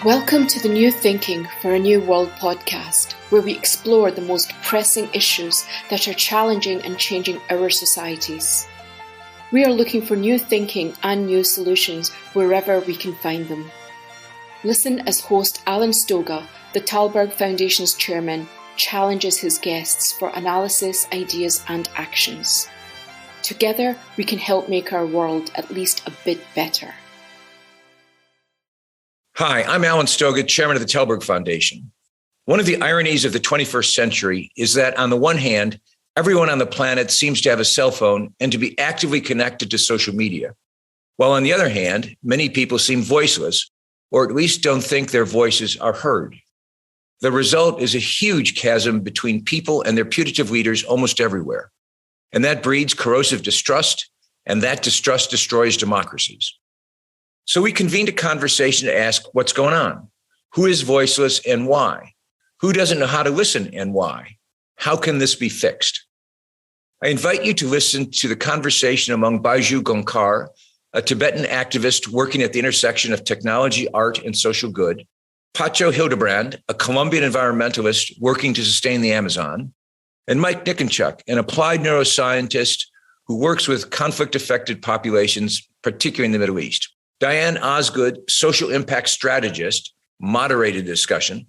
Welcome to the New Thinking for a New World podcast, where we explore the most pressing issues that are challenging and changing our societies. We are looking for new thinking and new solutions wherever we can find them. Listen as host Alan Stoga, the Talberg Foundation's chairman, challenges his guests for analysis, ideas and actions. Together, we can help make our world at least a bit better. Hi, I'm Alan Stoga, chairman of the Talberg Foundation. One of the ironies of the 21st century is that, on the one hand, everyone on the planet seems to have a cell phone and to be actively connected to social media, while on the other hand, many people seem voiceless, or at least don't think their voices are heard. The result is a huge chasm between people and their putative leaders almost everywhere, and that breeds corrosive distrust, and that distrust destroys democracies. So we convened a conversation to ask what's going on. Who is voiceless and why? Who doesn't know how to listen and why? How can this be fixed? I invite you to listen to the conversation among Baiqu Gonkar, a Tibetan activist working at the intersection of technology, art, and social good, Pacho Hildebrand, a Colombian environmentalist working to sustain the Amazon, and Mike Niconchuk, an applied neuroscientist who works with conflict-affected populations, particularly in the Middle East. Diane Osgood, social impact strategist, moderated the discussion,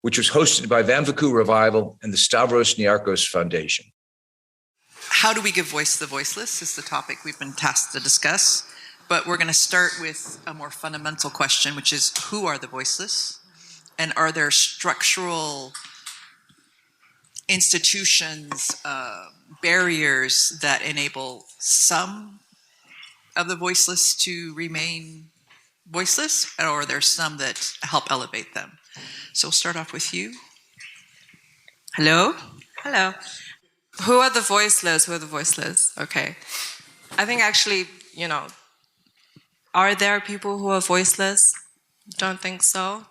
which was hosted by Baiqu Revival and the Stavros Niarchos Foundation. How do we give voice to the voiceless is the topic we've been tasked to discuss. But we're going to start with a more fundamental question, which is who are the voiceless? And are there structural institutions, barriers that enable some of the voiceless to remain voiceless, or are there some that help elevate them? So we'll start off with you. Hello? Hello. Who are the voiceless? Who are the voiceless? Okay. I think actually, are there people who are voiceless? Don't think so.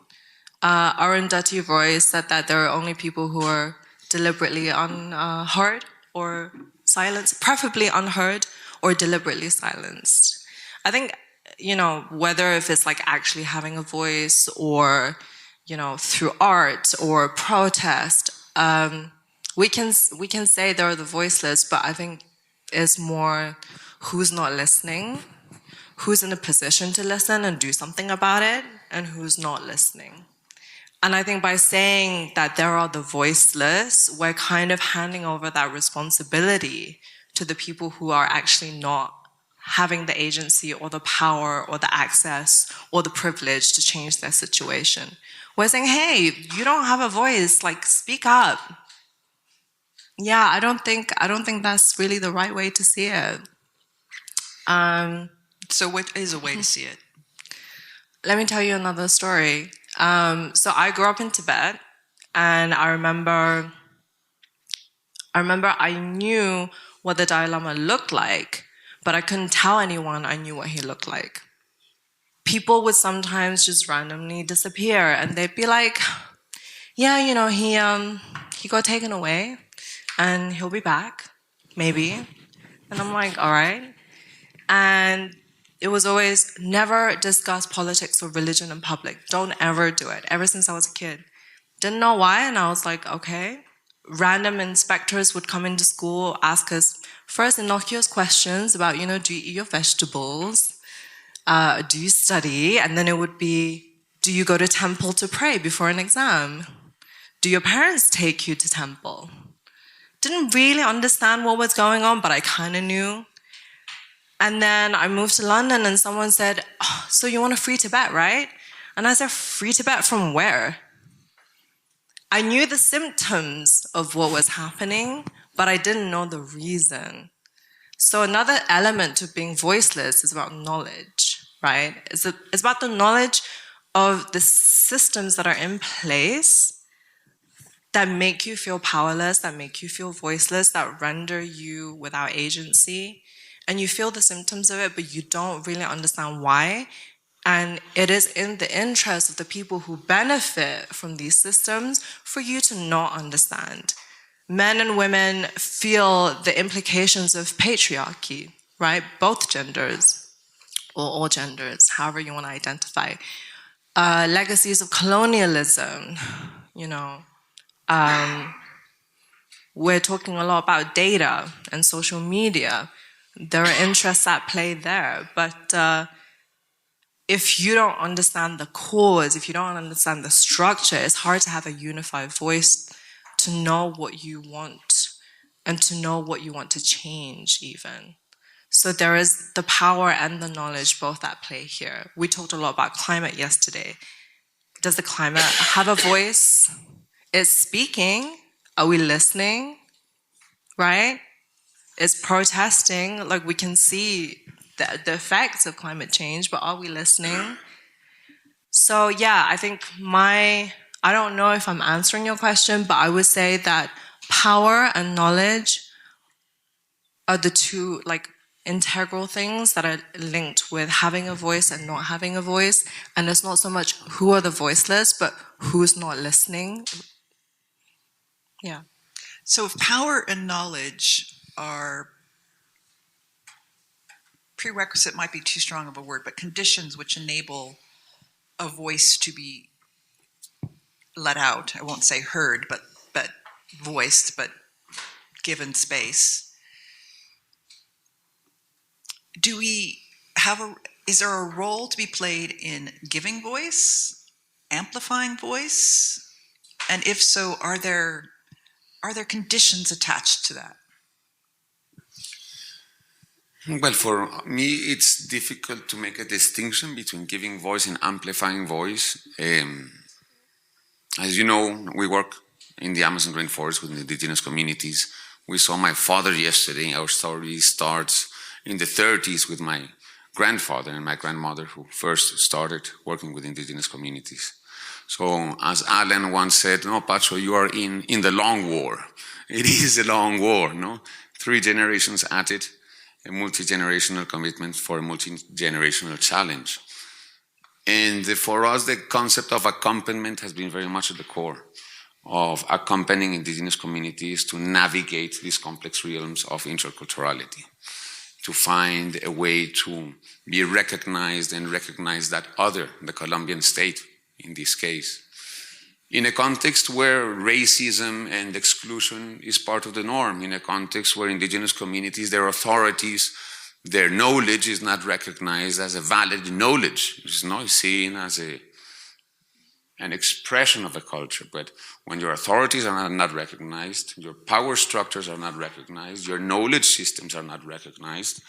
Arundhati Roy said that there are only people who are deliberately unheard or silenced, preferably unheard or deliberately silenced. I think, whether if it's like actually having a voice or, through art or protest, we can say they're the voiceless, but I think it's more who's not listening, who's in a position to listen and do something about it, and who's not listening. And I think by saying that there are the voiceless, we're kind of handing over that responsibility to the people who are actually not having the agency or the power or the access or the privilege to change their situation. We're saying, hey, you don't have a voice, like speak up. Yeah, I don't think that's really the right way to see it. So what is a way to see it? Let me tell you another story. So I grew up in Tibet, and I remember I knew what the Dalai Lama looked like, but I couldn't tell anyone I knew what he looked like. People would sometimes just randomly disappear, and they'd be like, yeah, he got taken away, and he'll be back, maybe. And I'm like, all right. And it was always never discuss politics or religion in public. Don't ever do it, ever since I was a kid. Didn't know why, and I was like, okay. Random inspectors would come into school, ask us first innocuous questions about, do you eat your vegetables? Do you study? And then it would be, do you go to temple to pray before an exam? Do your parents take you to temple? Didn't really understand what was going on, but I kind of knew. And then I moved to London and someone said, oh, so you want to free Tibet, right? And I said, free Tibet from where? I knew the symptoms of what was happening, but I didn't know the reason. So another element to being voiceless is about knowledge, right? It's about the knowledge of the systems that are in place that make you feel powerless, that make you feel voiceless, that render you without agency. And you feel the symptoms of it, but you don't really understand why. And it is in the interest of the people who benefit from these systems for you to not understand. Men and women feel the implications of patriarchy, right? Both genders, or all genders, however you want to identify. legacies of colonialism, you know. We're talking a lot about data and social media. There are interests at play there, but if you don't understand the cause, if you don't understand the structure, it's hard to have a unified voice to know what you want and to know what you want to change even. So there is the power and the knowledge both at play here. We talked a lot about climate yesterday. Does the climate have a voice? It's speaking. Are we listening? Right? It's protesting. Like, we can see the effects of climate change, but are we listening? So yeah, I think I don't know if I'm answering your question, but I would say that power and knowledge are the two integral things that are linked with having a voice and not having a voice. And it's not so much who are the voiceless, but who's not listening. Yeah. So if power and knowledge are prerequisite, might be too strong of a word, but conditions which enable a voice to be let out, I won't say heard, but voiced, but given space, is there a role to be played in giving voice, amplifying voice? And if so, are there conditions attached to that? Well, for me, it's difficult to make a distinction between giving voice and amplifying voice. As you know, we work in the Amazon rainforest with indigenous communities. We saw my father yesterday. Our story starts in the 30s with my grandfather and my grandmother, who first started working with indigenous communities. So as Alan once said, no, Pacho, you are in the long war. It is a long war, no? 3 generations at it, a multi-generational commitment for a multi-generational challenge. And for us, the concept of accompaniment has been very much at the core of accompanying indigenous communities to navigate these complex realms of interculturality, to find a way to be recognized and recognize that other, the Colombian state in this case, in a context where racism and exclusion is part of the norm, in a context where indigenous communities, their authorities, their knowledge is not recognized as a valid knowledge. It's not seen as an expression of a culture. But when your authorities are not recognized, your power structures are not recognized, your knowledge systems are not recognized,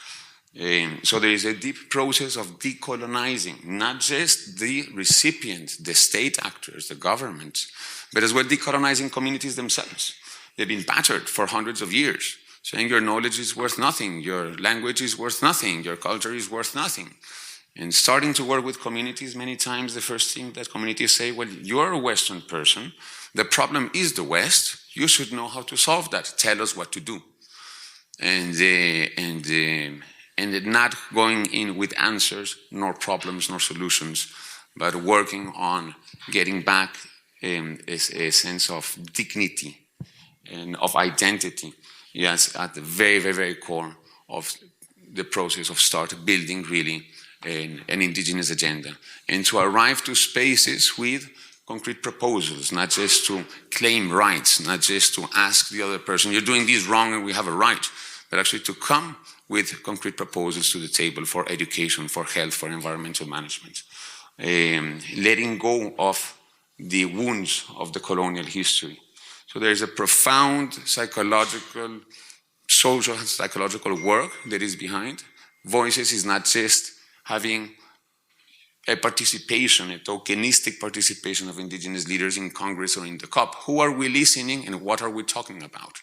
so there is a deep process of decolonizing, not just the recipient, the state actors, the governments, but as well decolonizing communities themselves. They've been battered for hundreds of years, saying your knowledge is worth nothing, your language is worth nothing, your culture is worth nothing. And starting to work with communities, many times the first thing that communities say, well, you're a Western person, the problem is the West, you should know how to solve that, tell us what to do. And not going in with answers, nor problems, nor solutions, but working on getting back a sense of dignity and of identity, yes, at the very, very, very core of the process of start building really an indigenous agenda, and to arrive to spaces with concrete proposals, not just to claim rights, not just to ask the other person, you're doing this wrong and we have a right, but actually to come with concrete proposals to the table for education, for health, for environmental management. Letting go of the wounds of the colonial history. So there's a profound psychological, social, psychological work that is behind. Voices is not just having a participation, a tokenistic participation of indigenous leaders in Congress or in the COP. Who are we listening and what are we talking about?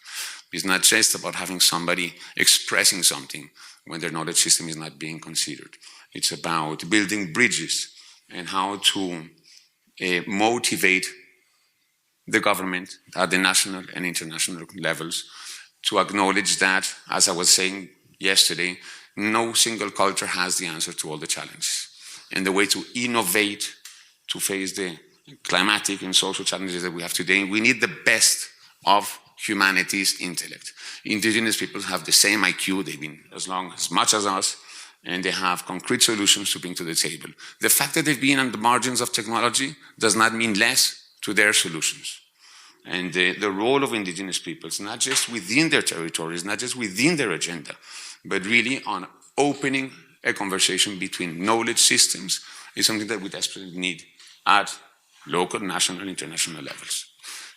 It's not just about having somebody expressing something when their knowledge system is not being considered. It's about building bridges and how to motivate the government at the national and international levels to acknowledge that, as I was saying yesterday, no single culture has the answer to all the challenges. And the way to innovate to face the climatic and social challenges that we have today, we need the best of humanity's intellect. Indigenous peoples have the same IQ, they've been as much as us, and they have concrete solutions to bring to the table. The fact that they've been on the margins of technology does not mean less to their solutions. And the role of indigenous peoples, not just within their territories, not just within their agenda, but really on opening a conversation between knowledge systems is something that we desperately need at local, national, and international levels.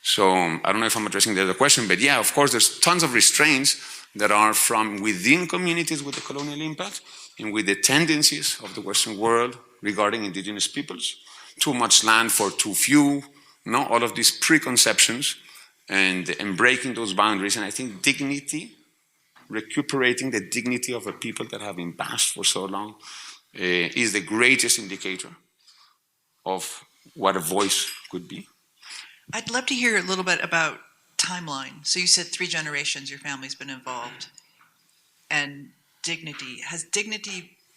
So I don't know if I'm addressing the other question, but yeah, of course, there's tons of restraints that are from within communities with the colonial impact and with the tendencies of the Western world regarding indigenous peoples. Too much land for too few, all of these preconceptions and breaking those boundaries. And I think dignity, recuperating the dignity of a people that have been bashed for so long is the greatest indicator of what a voice could be. I'd love to hear a little bit about timeline. So you said 3 generations your family's been involved. And dignity.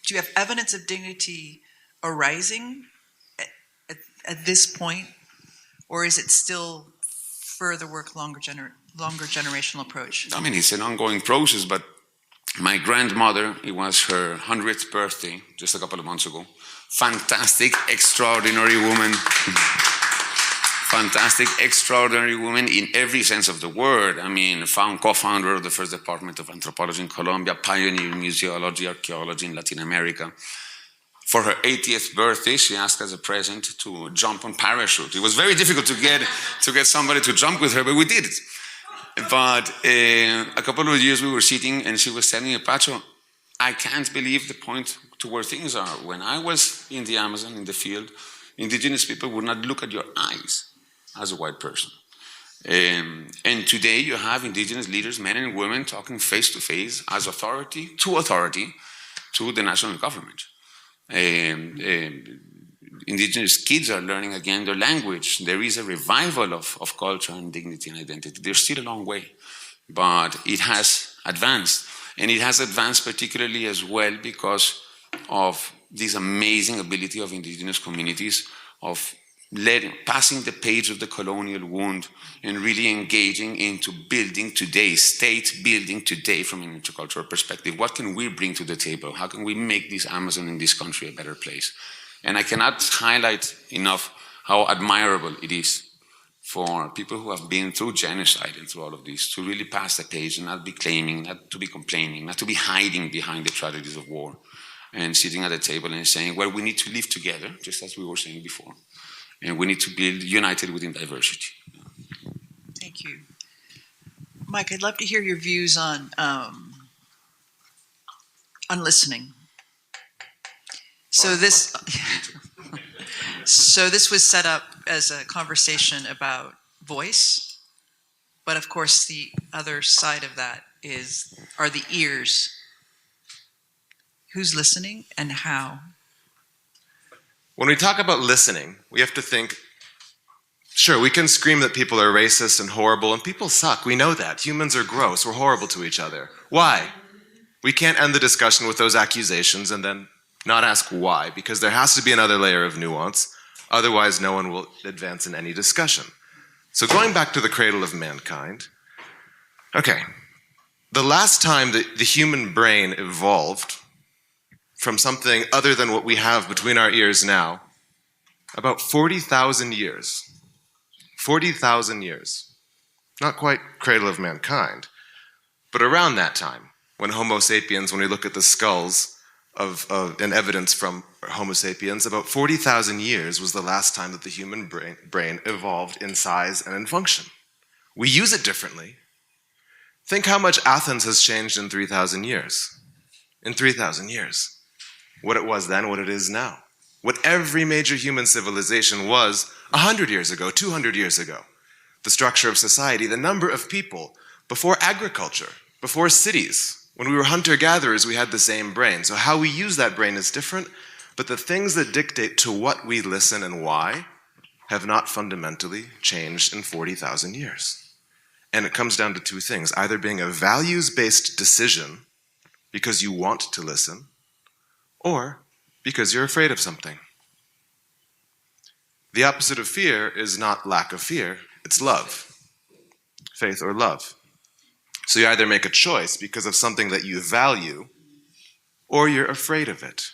Do you have evidence of dignity arising at this point? Or is it still further work, longer generational approach? I mean, it's an ongoing process, but my grandmother, it was her 100th birthday just a couple of months ago. Fantastic, extraordinary woman. Fantastic, extraordinary woman in every sense of the word. I mean, co-founder of the first department of anthropology in Colombia, pioneer in museology, archaeology in Latin America. For her 80th birthday, she asked as a present to jump on parachute. It was very difficult to get somebody to jump with her, but we did it. But a couple of years we were sitting and she was telling me, Pacho, I can't believe the point to where things are. When I was in the Amazon, in the field, indigenous people would not look at your eyes as a white person. And today you have indigenous leaders, men and women, talking face to face as authority to the national government. Indigenous kids are learning again their language. There is a revival of culture and dignity and identity. There's still a long way, but it has advanced. And it has advanced particularly as well because of this amazing ability of indigenous communities of passing the page of the colonial wound and really engaging into building today, state building today from an intercultural perspective. What can we bring to the table? How can we make this Amazon in this country a better place? And I cannot highlight enough how admirable it is for people who have been through genocide and through all of this to really pass the page and not be claiming, not to be complaining, not to be hiding behind the tragedies of war and sitting at the table and saying, well, we need to live together, just as we were saying before. And we need to build united within diversity. Thank you. Mike, I'd love to hear your views on listening. So this was set up as a conversation about voice, but of course the other side of that are the ears. Who's listening and how? When we talk about listening, we have to think, sure, we can scream that people are racist and horrible, and people suck. We know that. Humans are gross. We're horrible to each other. Why? We can't end the discussion with those accusations and then not ask why, because there has to be another layer of nuance. Otherwise, no one will advance in any discussion. So going back to the cradle of mankind, okay, the last time that the human brain evolved from something other than what we have between our ears now, about 40,000 years. 40,000 years. Not quite cradle of mankind, but around that time, when Homo sapiens, when we look at the skulls and evidence from Homo sapiens, about 40,000 years was the last time that the human brain evolved in size and in function. We use it differently. Think how much Athens has changed in 3,000 years. In 3,000 years. What it was then, what it is now. What every major human civilization was 100 years ago, 200 years ago. The structure of society, the number of people, before agriculture, before cities. When we were hunter-gatherers, we had the same brain. So how we use that brain is different, but the things that dictate to what we listen and why have not fundamentally changed in 40,000 years. And it comes down to two things, either being a values-based decision because you want to listen, or because you're afraid of something. The opposite of fear is not lack of fear, it's love. Faith or love. So you either make a choice because of something that you value, or you're afraid of it.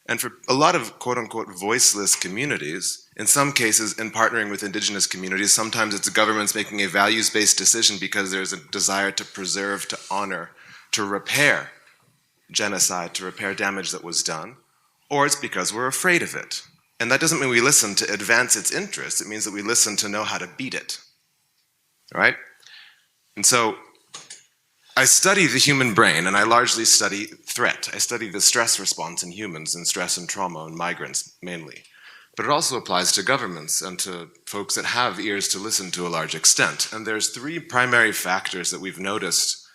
And for a lot of quote-unquote voiceless communities, in some cases, in partnering with indigenous communities, sometimes it's governments making a values-based decision because there's a desire to preserve, to honor, to repair genocide, to repair damage that was done, or it's because we're afraid of it. And that doesn't mean we listen to advance its interests. It means that we listen to know how to beat it, right? And so I study the human brain, and I largely study threat. I study the stress response in humans, and stress and trauma and migrants mainly. But it also applies to governments and to folks that have ears to listen to a large extent. And there's three primary factors that we've noticed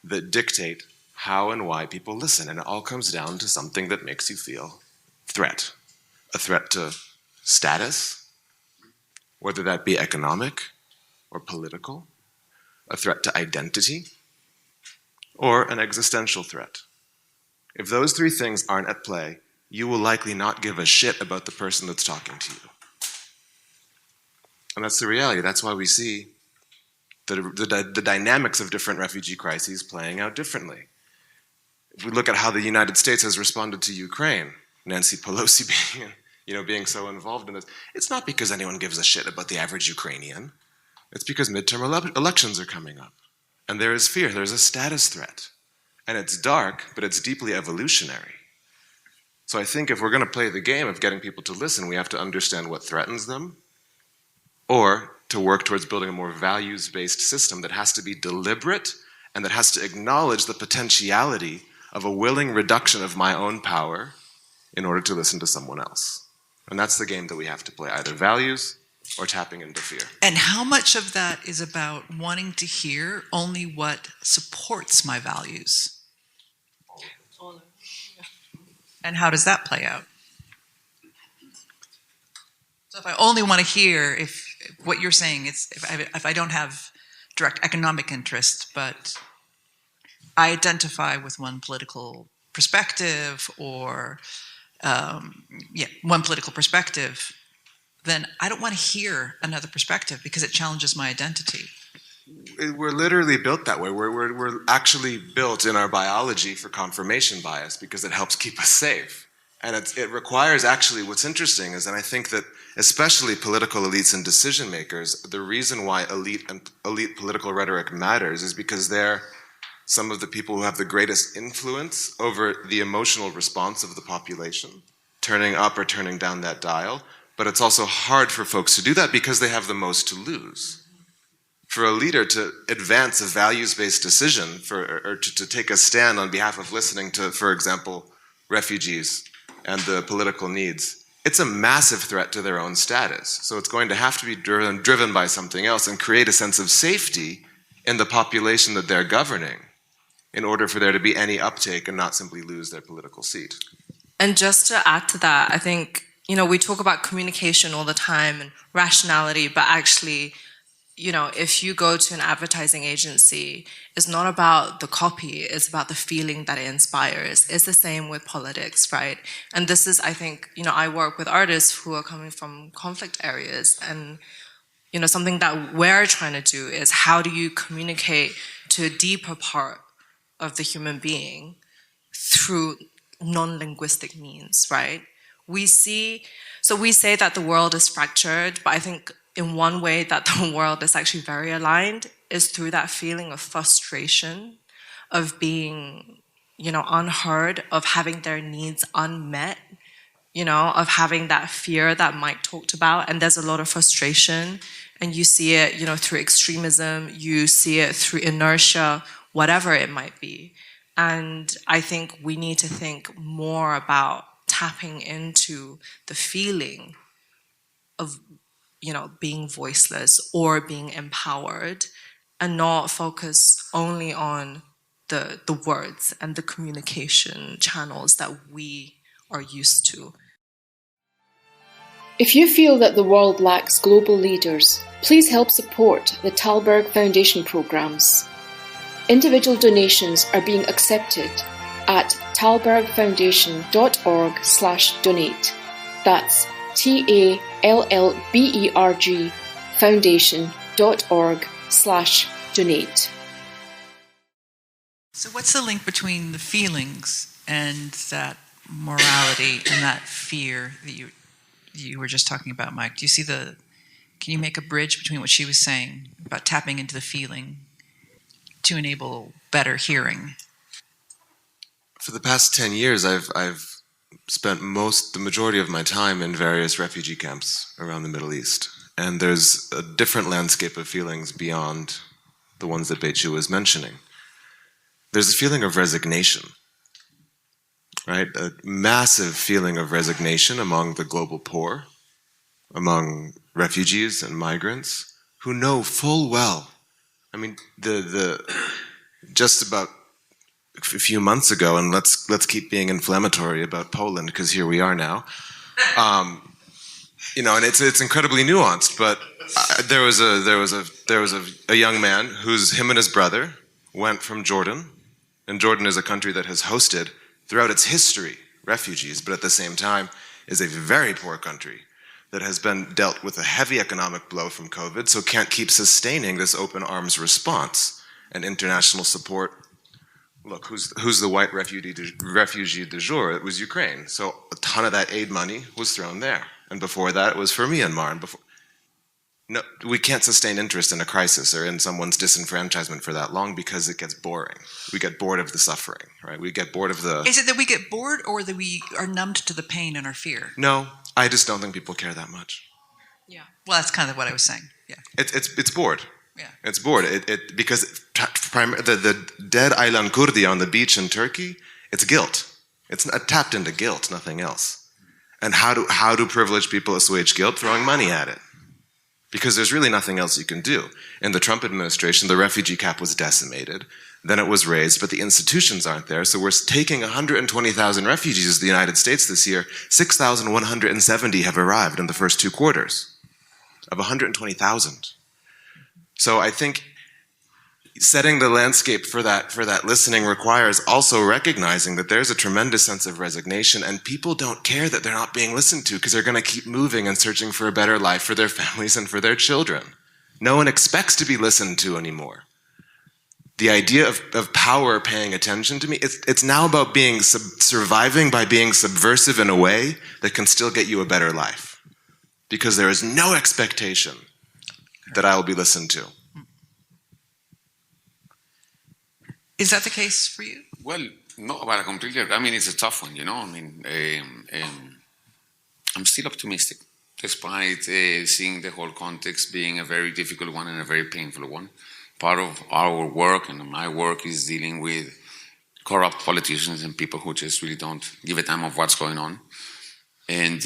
that dictate how and why people listen. And it all comes down to something that makes you feel threat. A threat to status, whether that be economic or political, a threat to identity, or an existential threat. If those three things aren't at play, you will likely not give a shit about the person that's talking to you. And that's the reality. That's why we see the dynamics of different refugee crises playing out differently. If we look at how the United States has responded to Ukraine, Nancy Pelosi being so involved in this, it's not because anyone gives a shit about the average Ukrainian. It's because midterm elections are coming up. And there is fear, there's a status threat. And it's dark, but it's deeply evolutionary. So I think if we're going to play the game of getting people to listen, we have to understand what threatens them, or to work towards building a more values-based system that has to be deliberate and that has to acknowledge the potentiality of a willing reduction of my own power in order to listen to someone else. And that's the game that we have to play, either values or tapping into fear. And how much of that is about wanting to hear only what supports my values? And how does that play out? So if I only want to hear if what you're saying is if I don't have direct economic interest, but I identify with one political perspective or one political perspective, then I don't want to hear another perspective because it challenges my identity. We're literally built that way. We're actually built in our biology for confirmation bias because it helps keep us safe. And it requires actually, what's interesting is, and I think that especially political elites and decision makers, the reason why elite political rhetoric matters is because they're some of the people who have the greatest influence over the emotional response of the population, turning up or turning down that dial. But it's also hard for folks to do that because they have the most to lose. For a leader to advance a values-based decision, or to take a stand on behalf of listening to, for example, refugees and the political needs, it's a massive threat to their own status. So it's going to have to be driven by something else and create a sense of safety in the population that they're governing in order for there to be any uptake and not simply lose their political seat. And just to add to that, I think, we talk about communication all the time and rationality, but actually, if you go to an advertising agency, it's not about the copy, it's about the feeling that it inspires. It's the same with politics, right? And this is, I think, I work with artists who are coming from conflict areas, and, something that we're trying to do is how do you communicate to a deeper part of the human being through non-linguistic means, right? We say that the world is fractured, but I think in one way that the world is actually very aligned is through that feeling of frustration, of being, unheard, of having their needs unmet, of having that fear that Mike talked about. And there's a lot of frustration, and you see it, through extremism, you see it through inertia, whatever it might be. And I think we need to think more about tapping into the feeling of, being voiceless or being empowered, and not focus only on the words and the communication channels that we are used to. If you feel that the world lacks global leaders, please help support the Thalberg Foundation programs. Individual donations are being accepted at thalbergfoundation.org/donate. That's TALLBERG foundation.org/donate. So what's the link between the feelings and that morality and that fear that you were just talking about, Mike? Do you see can you make a bridge between what she was saying about tapping into the feeling to enable better hearing? For the past 10 years, I've spent the majority of my time in various refugee camps around the Middle East. And there's a different landscape of feelings beyond the ones that Baiqu was mentioning. There's a feeling of resignation, right? A massive feeling of resignation among the global poor, among refugees and migrants who know full well. I mean, just about a few months ago, and let's keep being inflammatory about Poland because here we are now. And it's incredibly nuanced. But there was a young man him and his brother went from Jordan, and Jordan is a country that has hosted throughout its history refugees, but at the same time is a very poor country that has been dealt with a heavy economic blow from COVID, so can't keep sustaining this open arms response and international support. Look, who's the white refugee du jour? It was Ukraine. So a ton of that aid money was thrown there. And before that, it was for Myanmar. And no, we can't sustain interest in a crisis or in someone's disenfranchisement for that long because it gets boring. We get bored of the suffering, right? We get bored of the... Is it that we get bored or that we are numbed to the pain and our fear? No, I just don't think people care that much. Yeah. Well, that's kind of what I was saying. Yeah. It's bored. Yeah. It's bored. Because the dead Aylan Kurdi on the beach in Turkey, it's guilt. It's tapped into guilt, nothing else. And how do privileged people assuage guilt? Throwing money at it. Because there's really nothing else you can do. In the Trump administration, the refugee cap was decimated. Then it was raised, but the institutions aren't there. So we're taking 120,000 refugees to the United States this year. 6,170 have arrived in the first 2 quarters of 120,000. So I think setting the landscape for that listening requires also recognizing that there's a tremendous sense of resignation, and people don't care that they're not being listened to because they're going to keep moving and searching for a better life for their families and for their children. No one expects to be listened to anymore. The idea of power paying attention to me, it's now about surviving by being subversive in a way that can still get you a better life. Because there is no expectation that I will be listened to. Is that the case for you? Well, no, but I completely agree. I mean, it's a tough one, I mean, I'm still optimistic, despite seeing the whole context being a very difficult one and a very painful one. Part of our work and my work is dealing with corrupt politicians and people who just really don't give a damn of what's going on. And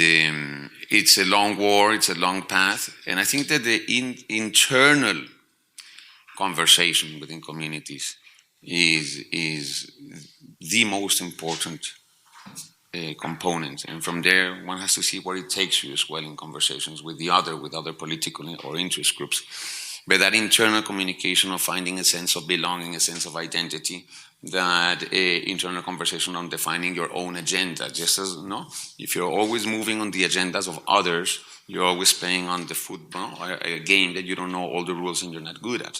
it's a long war, it's a long path. And I think that the internal conversation within communities is the most important component. And from there, one has to see where it takes you as well in conversations with other political or interest groups. But that internal communication of finding a sense of belonging, a sense of identity, that internal conversation on defining your own agenda. Just as, if you're always moving on the agendas of others, you're always playing on the football, a game that you don't know all the rules and you're not good at.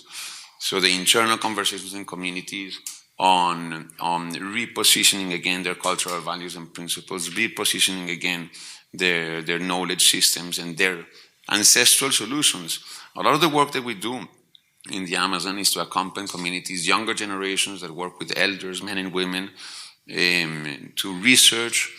So the internal conversations in communities on repositioning again their cultural values and principles, repositioning again their knowledge systems and their ancestral solutions. A lot of the work that we do in the Amazon is to accompany communities, younger generations that work with elders, men and women, to research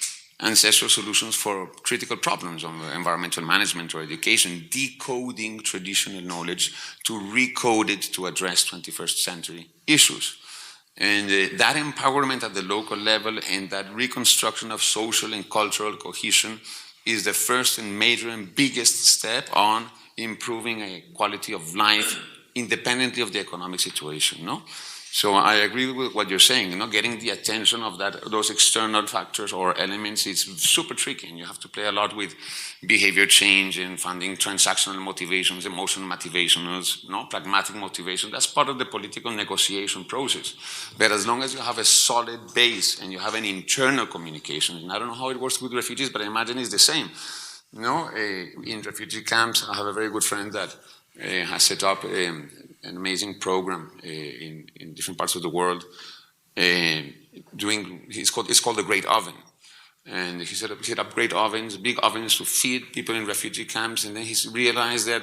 ancestral solutions for critical problems of environmental management or education, decoding traditional knowledge to recode it to address 21st century issues. And that empowerment at the local level and that reconstruction of social and cultural cohesion is the first and major and biggest step on improving a quality of life independently of the economic situation, So I agree with what you're saying, getting the attention of those external factors or elements is super tricky, and you have to play a lot with behavior change and finding transactional motivations, emotional motivations, pragmatic motivation. That's part of the political negotiation process. But as long as you have a solid base and you have an internal communication, and I don't know how it works with refugees, but I imagine it's the same. In refugee camps, I have a very good friend that has set up an amazing program in different parts of the world it's called the Great Oven. And he set up great ovens, big ovens to feed people in refugee camps. And then he realized that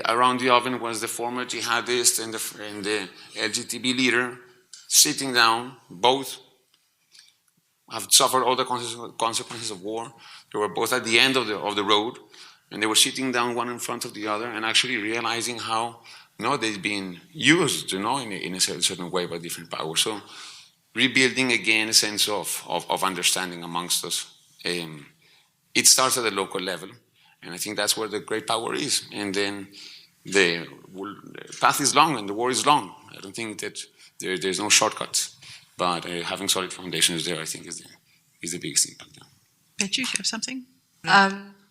around the oven was the former jihadist and the LGTB leader sitting down. Both have suffered all the consequences of war. They were both at the end of the road, and they were sitting down one in front of the other, and actually realizing how they've been used, in a certain way by different powers. So rebuilding again a sense of understanding amongst us. It starts at the local level, and I think that's where the great power is. And then the path is long and the war is long. I don't think that there's no shortcuts, but having solid foundations there, I think, is the biggest impact. Baiqu, you have something?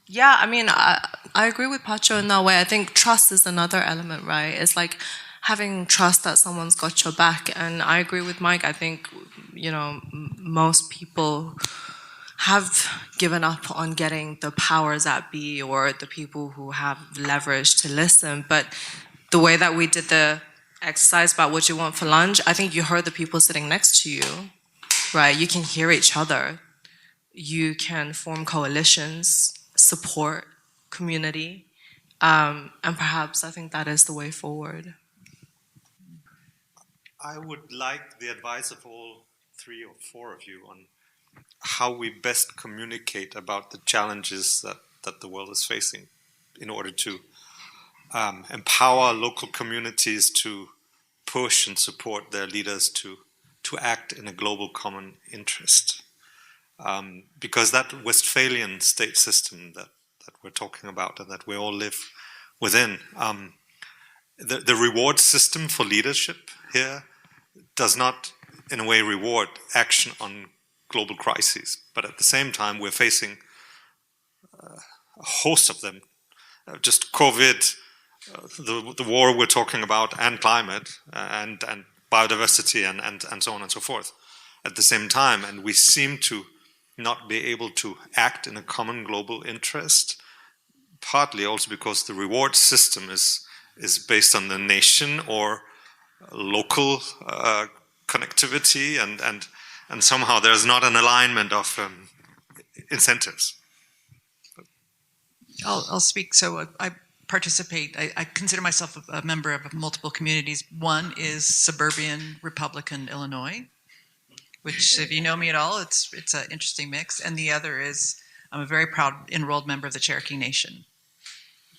Yeah, I mean, I agree with Pacho in that way. I think trust is another element, right? It's like having trust that someone's got your back. And I agree with Mike. I think, most people have given up on getting the powers that be or the people who have leverage to listen. But the way that we did the exercise about what you want for lunch, I think you heard the people sitting next to you, right? You can hear each other. You can form coalitions, support community. And perhaps I think that is the way forward. I would like the advice of all 3 or 4 of you on how we best communicate about the challenges that the world is facing in order to empower local communities to push and support their leaders to act in a global common interest. Because that Westphalian state system that we're talking about and that we all live within, the reward system for leadership here does not, in a way, reward action on global crises. But at the same time, we're facing a host of them. Just COVID, the war we're talking about, and climate, and biodiversity, and so on and so forth at the same time. And we seem to not be able to act in a common global interest, partly also because the reward system is based on the nation or local connectivity, and somehow there's not an alignment of incentives. I'll speak. So I participate. I consider myself a member of multiple communities. One is suburban Republican Illinois, which, if you know me at all, it's an interesting mix. And the other is I'm a very proud enrolled member of the Cherokee Nation.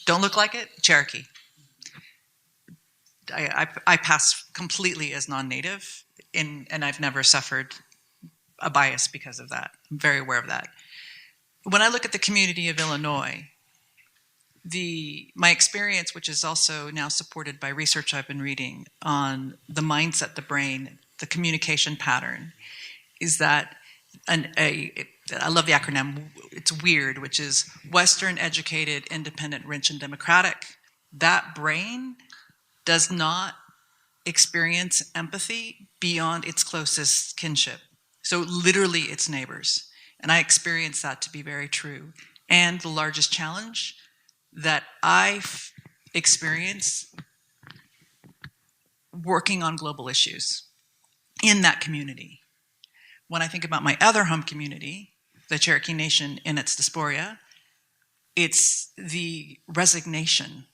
Don't look like it, Cherokee. I pass completely as non-native, and I've never suffered a bias because of that. I'm very aware of that. When I look at the community of Illinois, my experience, which is also now supported by research I've been reading on the mindset, the brain, the communication pattern, is that I love the acronym, it's WEIRD, which is Western, Educated, Independent, Rich, and Democratic. That brain does not experience empathy beyond its closest kinship. So literally its neighbors. And I experience that to be very true. And the largest challenge that I've experienced working on global issues in that community. When I think about my other home community, the Cherokee Nation in its diaspora, it's the resignation,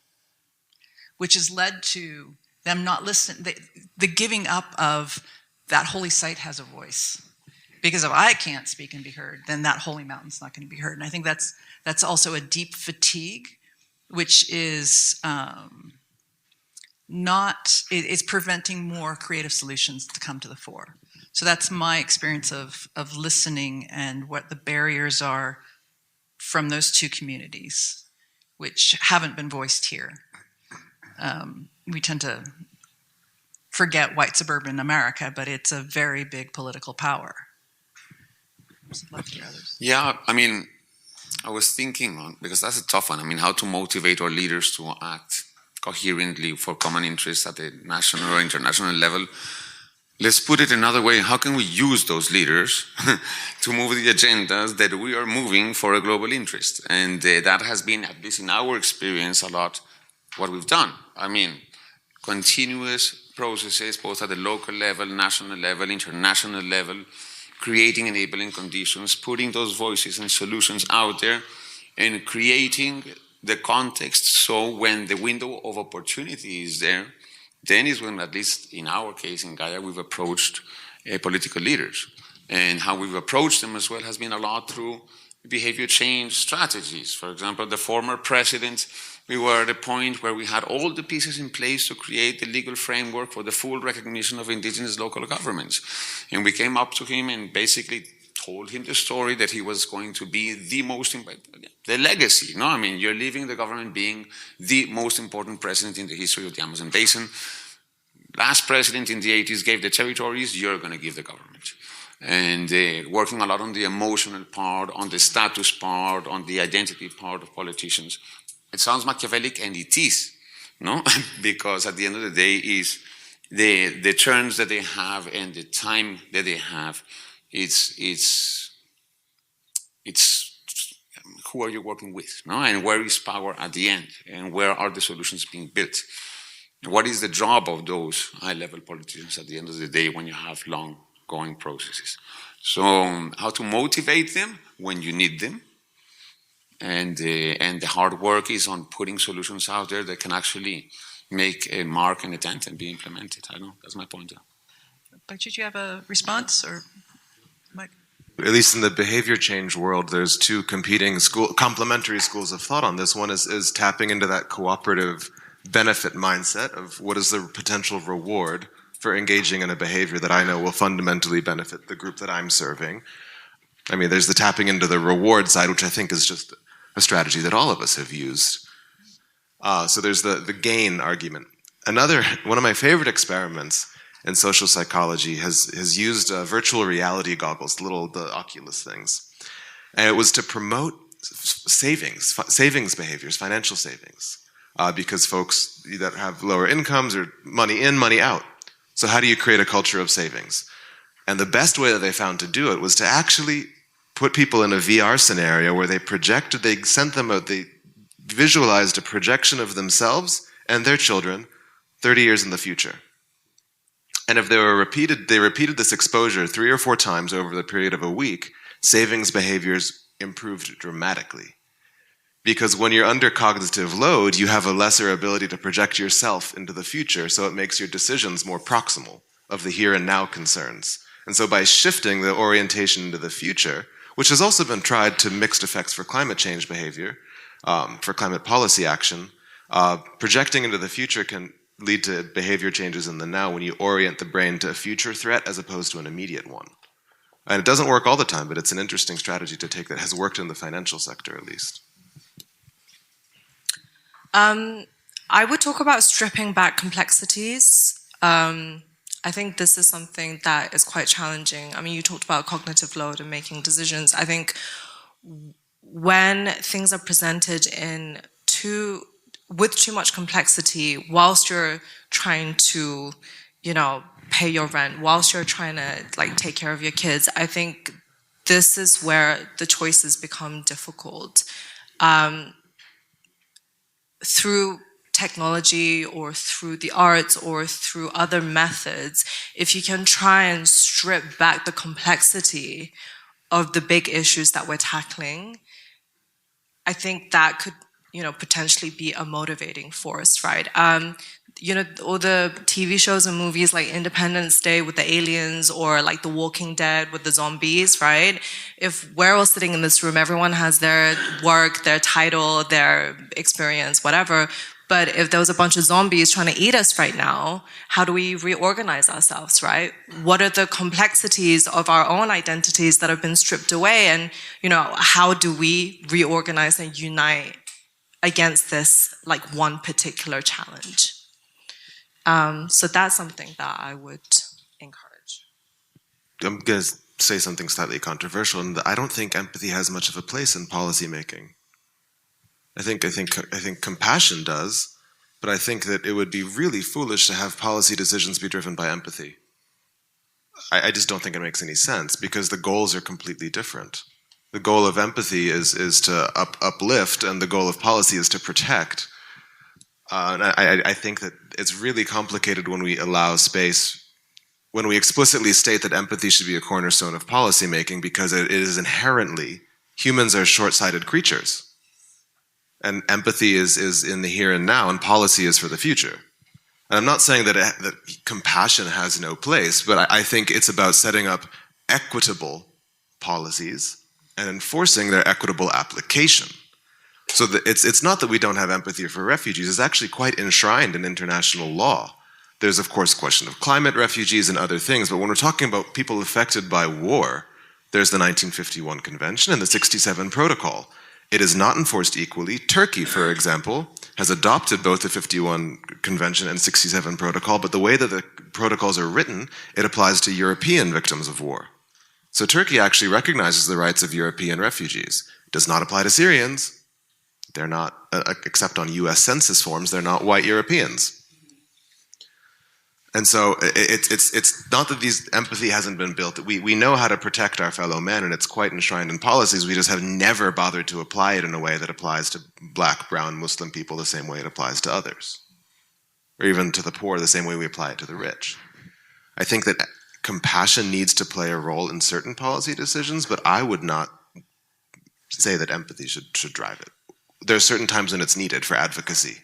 which has led to them not listening, the giving up of that holy site has a voice. Because if I can't speak and be heard, then that holy mountain's not going to be heard. And I think that's also a deep fatigue, which is it's preventing more creative solutions to come to the fore. So that's my experience of listening and what the barriers are from those two communities, which haven't been voiced here. We tend to forget white suburban America, but it's a very big political power. Yeah, I mean, I was thinking, because that's a tough one. I mean, how to motivate our leaders to act coherently for common interests at the national or international level. Let's put it another way. How can we use those leaders to move the agendas that we are moving for a global interest? And that has been, at least in our experience, a lot what we've done. I mean, continuous processes, both at the local level, national level, international level, creating enabling conditions, putting those voices and solutions out there, and creating the context so when the window of opportunity is there, then is when, at least in our case in Gaia, we've approached political leaders. And how we've approached them as well has been a lot through behavior change strategies. For example, the former president, we were at a point where we had all the pieces in place to create the legal framework for the full recognition of indigenous local governments. And we came up to him and basically told him the story that he was going to be the legacy. No, I mean, you're leaving the government being the most important president in the history of the Amazon Basin. Last president in the 80s gave the territories, you're going to give the government. And working a lot on the emotional part, on the status part, on the identity part of politicians. It sounds Machiavellic, and it is, no? Because at the end of the day is the turns that they have and the time that they have. It's who are you working with, no? And where is power at the end? And where are the solutions being built? What is the job of those high-level politicians at the end of the day when you have long-going processes? So how to motivate them when you need them, and the hard work is on putting solutions out there that can actually make a mark and a dent and be implemented. I don't know, that's my point. Baiqu, do you have a response, or Mike? At least in the behavior change world, there's two competing complementary schools of thought on this. One is tapping into that cooperative benefit mindset of what is the potential reward for engaging in a behavior that I know will fundamentally benefit the group that I'm serving. I mean, there's the tapping into the reward side, which I think is just a strategy that all of us have used. So there's the gain argument. One of my favorite experiments in social psychology has used virtual reality goggles, the Oculus things. And it was to promote savings behaviors, financial savings, because folks that have lower incomes are money in, money out. So how do you create a culture of savings? And the best way that they found to do it was to actually put people in a VR scenario where they visualized a projection of themselves and their children 30 years in the future. And if they repeated this exposure 3 or 4 times over the period of a week, savings behaviors improved dramatically. Because when you're under cognitive load, you have a lesser ability to project yourself into the future, so it makes your decisions more proximal of the here and now concerns. And so by shifting the orientation into the future, which has also been tried to mixed effects for climate change behavior, for climate policy action, projecting into the future can lead to behavior changes in the now when you orient the brain to a future threat as opposed to an immediate one. And it doesn't work all the time, but it's an interesting strategy to take that has worked in the financial sector at least. I would talk about stripping back complexities. I think this is something that is quite challenging. I mean, you talked about cognitive load and making decisions. I think when things are presented with too much complexity, whilst you're trying to, pay your rent, whilst you're trying to take care of your kids, I think this is where the choices become difficult. Through technology or through the arts or through other methods, if you can try and strip back the complexity of the big issues that we're tackling, I think that could, potentially be a motivating force, right? All the TV shows and movies like Independence Day with the aliens or like The Walking Dead with the zombies, right? If we're all sitting in this room, everyone has their work, their title, their experience, whatever. But if there was a bunch of zombies trying to eat us right now, how do we reorganize ourselves, right? What are the complexities of our own identities that have been stripped away? And, how do we reorganize and unite against this, one particular challenge? So that's something that I would encourage. I'm going to say something slightly controversial, and I don't think empathy has much of a place in policy making. I think compassion does, but I think that it would be really foolish to have policy decisions be driven by empathy. I just don't think it makes any sense because the goals are completely different. The goal of empathy is to uplift, and the goal of policy is to protect. And I think that it's really complicated when we allow space, when we explicitly state that empathy should be a cornerstone of policymaking, because it is inherently, humans are short-sighted creatures. And empathy is in the here and now, and policy is for the future. And I'm not saying that compassion has no place, but I think it's about setting up equitable policies and enforcing their equitable application. So it's not that we don't have empathy for refugees. It's actually quite enshrined in international law. There's, of course, a question of climate refugees and other things, but when we're talking about people affected by war, there's the 1951 Convention and the 67 Protocol. It is not enforced equally. Turkey, for example, has adopted both the 51 Convention and 67 Protocol, but the way that the protocols are written, it applies to European victims of war. So Turkey actually recognizes the rights of European refugees. It does not apply to Syrians. They're not, except on US census forms, they're not white Europeans. And so it's not that empathy hasn't been built. We know how to protect our fellow men, and it's quite enshrined in policies. We just have never bothered to apply it in a way that applies to black, brown, Muslim people the same way it applies to others. Or even to the poor the same way we apply it to the rich. I think that compassion needs to play a role in certain policy decisions, but I would not say that empathy should drive it. There are certain times when it's needed for advocacy.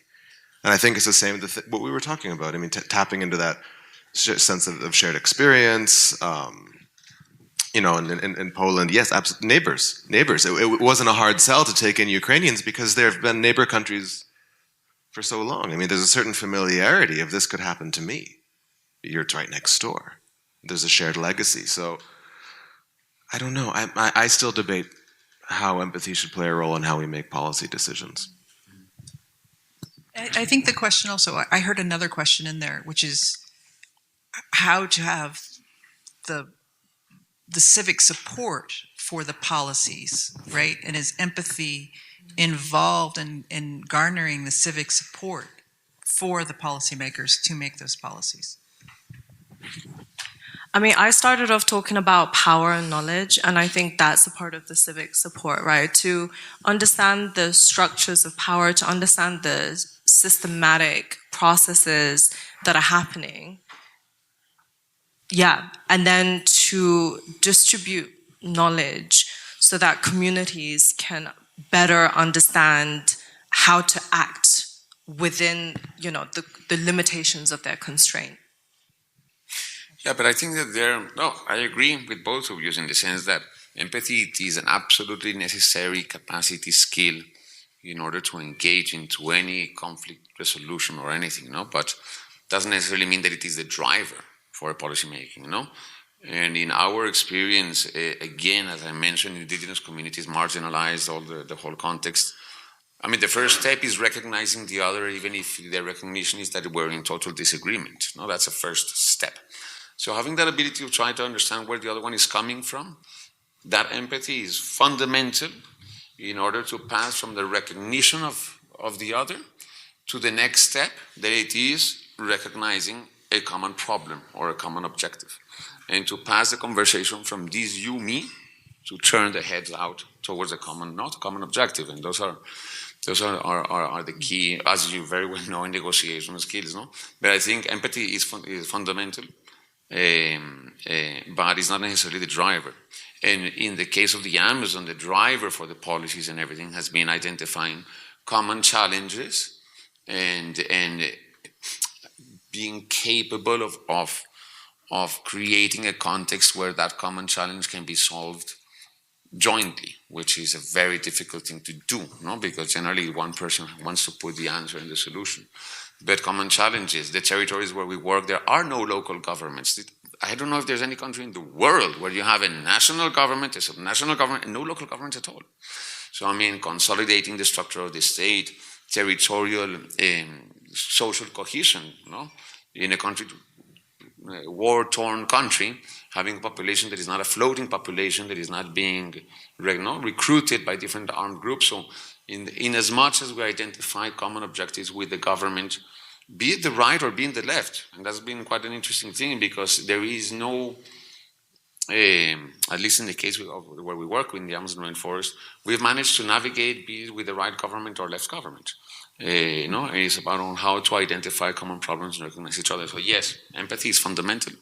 And I think it's the same with what we were talking about. I mean, tapping into that sense of shared experience. You know, in Poland, yes, absolutely, neighbors. It wasn't a hard sell to take in Ukrainians because there have been neighbor countries for so long. I mean, there's a certain familiarity of this could happen to me. You're right next door. There's a shared legacy. So I don't know. I still debate how empathy should play a role in how we make policy decisions. I think the question also, I heard another question in there, which is how to have the civic support for the policies, right? And is empathy involved in garnering the civic support for the policymakers to make those policies? I mean, I started off talking about power and knowledge, and I think that's a part of the civic support, right? To understand the structures of power, to understand the systematic processes that are happening. Yeah, and then to distribute knowledge so that communities can better understand how to act within, you know, the limitations of their constraint. Yeah, but I think that I agree with both of you in the sense that empathy is an absolutely necessary capacity skill in order to engage into any conflict resolution or anything, no? But doesn't necessarily mean that it is the driver for policy making, no? And in our experience, again, as I mentioned, indigenous communities marginalized, all the whole context. I mean, the first step is recognizing the other, even if the recognition is that we're in total disagreement. No, that's a first step. So having that ability to try to understand where the other one is coming from, that empathy is fundamental in order to pass from the recognition of the other to the next step, that it is recognizing a common problem or a common objective. And to pass the conversation from this you, me, to turn the heads out towards a common, not a common objective. And those are the key, as you very well know, in negotiation skills, no? But I think empathy is fundamental, but it's not necessarily the driver. And in the case of the Amazon, the driver for the policies and everything has been identifying common challenges and being capable of creating a context where that common challenge can be solved jointly, which is a very difficult thing to do, no? Because generally one person wants to put the answer in the solution. But common challenges, the territories where we work, there are no local governments. I don't know if there's any country in the world where you have a national government, a subnational government, and no local government at all. So I mean, consolidating the structure of the state, territorial social cohesion, no? In a country, a war-torn country, having a population that is not a floating population, that is not being recruited by different armed groups. So in as much as we identify common objectives with the government, be it the right or be it the left, and that's been quite an interesting thing because there is no at least in the case where we work in the Amazon rainforest, we've managed to navigate, be it with the right government or left government. It's about on how to identify common problems and recognize each other. So yes, empathy is fundamental.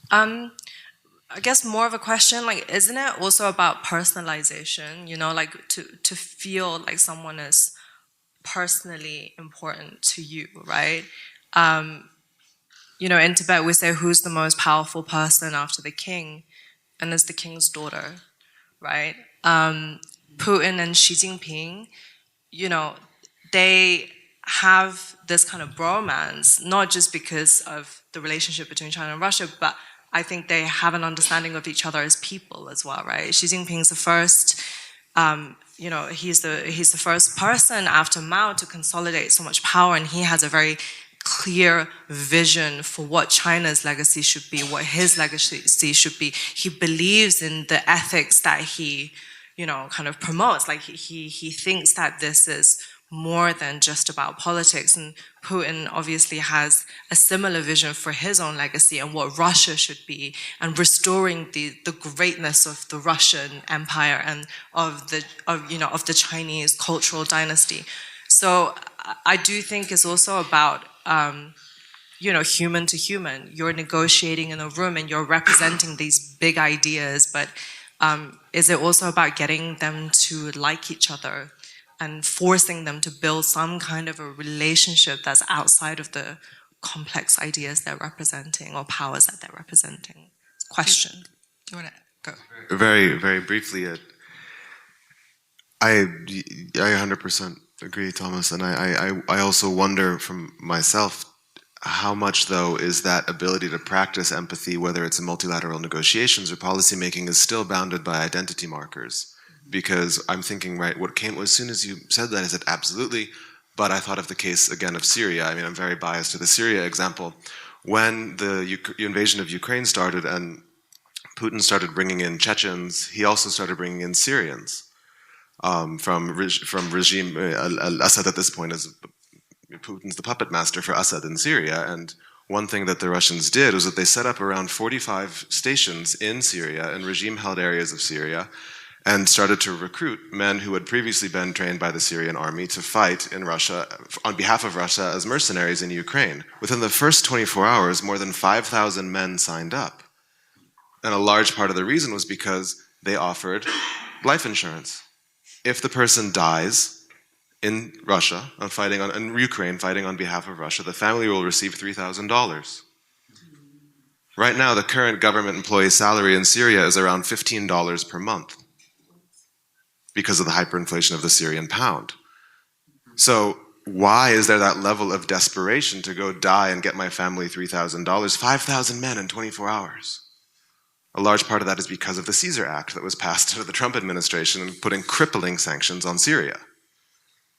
I guess more of a question, like, isn't it also about personalization? Like to feel like someone is personally important to you, right? In Tibet we say, who's the most powerful person after the king? And it's the king's daughter, right? Putin and Xi Jinping, they have this kind of bromance, not just because of the relationship between China and Russia, but I think they have an understanding of each other as people as well, right? Xi Jinping's the first, he's the first person after Mao to consolidate so much power, and he has a very clear vision for what China's legacy should be, what his legacy should be. He believes in the ethics that he, kind of promotes. Like he thinks that this is more than just about politics. And Putin obviously has a similar vision for his own legacy and what Russia should be, and restoring the greatness of the Russian Empire and of the Chinese cultural dynasty. So I do think it's also about human to human. You're negotiating in a room and you're representing these big ideas, but is it also about getting them to like each other and forcing them to build some kind of a relationship that's outside of the complex ideas they're representing or powers that they're representing? Question. Do you want to go? Very, very briefly, I 100% agree, Thomas, and I also wonder from myself, how much, though, is that ability to practice empathy, whether it's in multilateral negotiations or policymaking, is still bounded by identity markers? Because I'm thinking, right, what came as soon as you said that, I said absolutely, but I thought of the case again of Syria. I mean, I'm very biased to the Syria example. When the invasion of Ukraine started and Putin started bringing in Chechens, he also started bringing in Syrians from regime. Assad at this point is Putin's the puppet master for Assad in Syria, and one thing that the Russians did was that they set up around 45 stations in Syria, in regime-held areas of Syria, and started to recruit men who had previously been trained by the Syrian army to fight in Russia, on behalf of Russia, as mercenaries in Ukraine. Within the first 24 hours, more than 5,000 men signed up. And a large part of the reason was because they offered life insurance. If the person dies in Russia, in Ukraine, fighting on behalf of Russia, the family will receive $3,000. Right now, the current government employee salary in Syria is around $15 per month, because of the hyperinflation of the Syrian pound. So why is there that level of desperation to go die and get my family $3,000? 5,000 men in 24 hours. A large part of that is because of the Caesar Act that was passed under the Trump administration and putting crippling sanctions on Syria.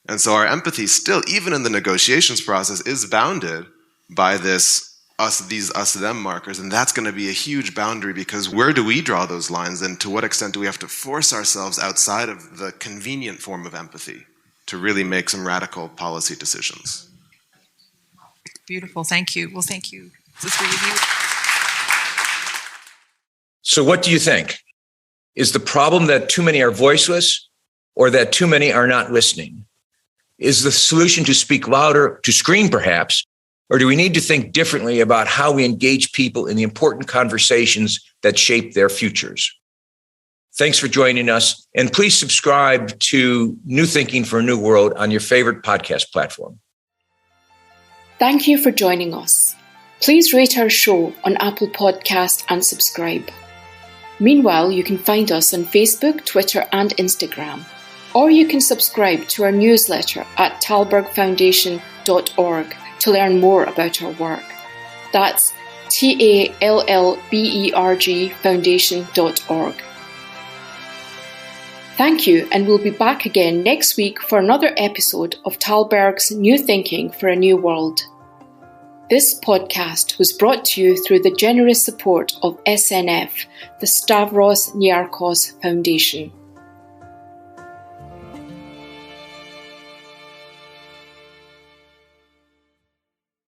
And so our empathy still, even in the negotiations process, is bounded by these us-them markers, and that's going to be a huge boundary, because where do we draw those lines, and to what extent do we have to force ourselves outside of the convenient form of empathy to really make some radical policy decisions? Beautiful, thank you. Well, thank you, the three of you. So what do you think? Is the problem that too many are voiceless, or that too many are not listening? Is the solution to speak louder, to scream perhaps, or do we need to think differently about how we engage people in the important conversations that shape their futures? Thanks for joining us, and please subscribe to New Thinking for a New World on your favorite podcast platform. Thank you for joining us. Please rate our show on Apple Podcast and subscribe. Meanwhile, you can find us on Facebook, Twitter, and Instagram, or you can subscribe to our newsletter at talbergfoundation.org to learn more about our work. That's TALLBERG foundation.org. Thank you, and we'll be back again next week for another episode of Talberg's New Thinking for a New World. This podcast was brought to you through the generous support of SNF, the Stavros Niarchos Foundation.